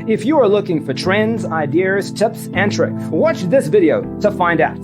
If you are looking for trends, ideas, tips, and tricks, watch this video to find out.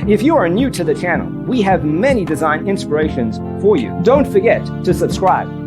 If you are new to the channel, we have many design inspirations for you. Don't forget to subscribe.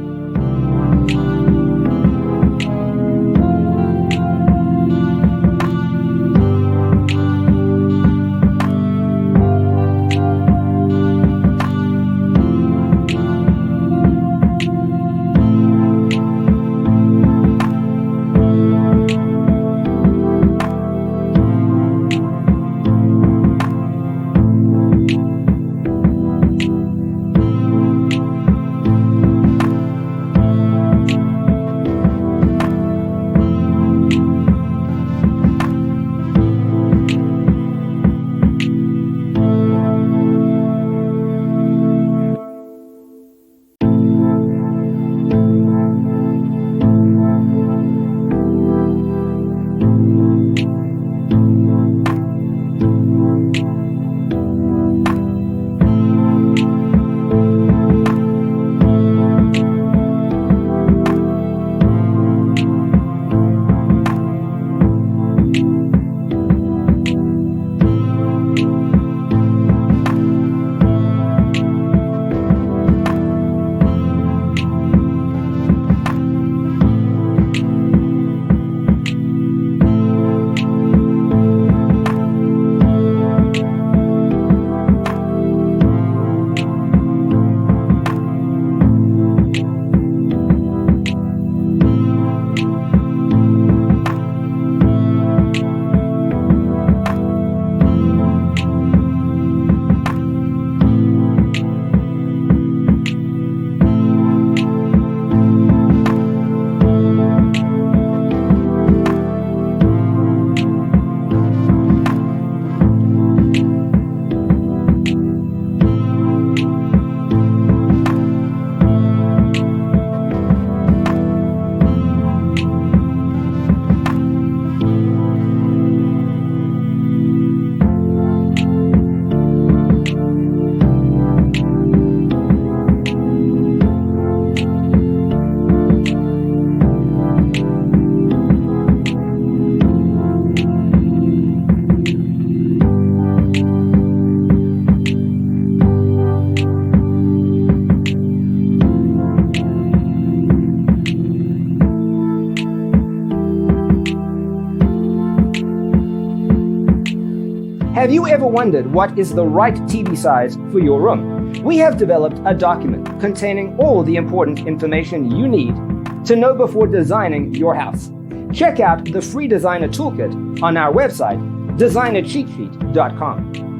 Have you ever wondered what is the right TV size for your room? We have developed a document containing all the important information you need to know before designing your house. Check out the free designer toolkit on our website, designercheatsheet.com.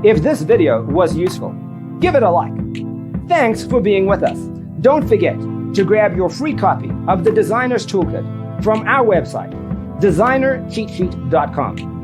If this video was useful, give it a like. Thanks for being with us. Don't forget to grab your free copy of the Designer's Toolkit from our website, designercheatsheet.com.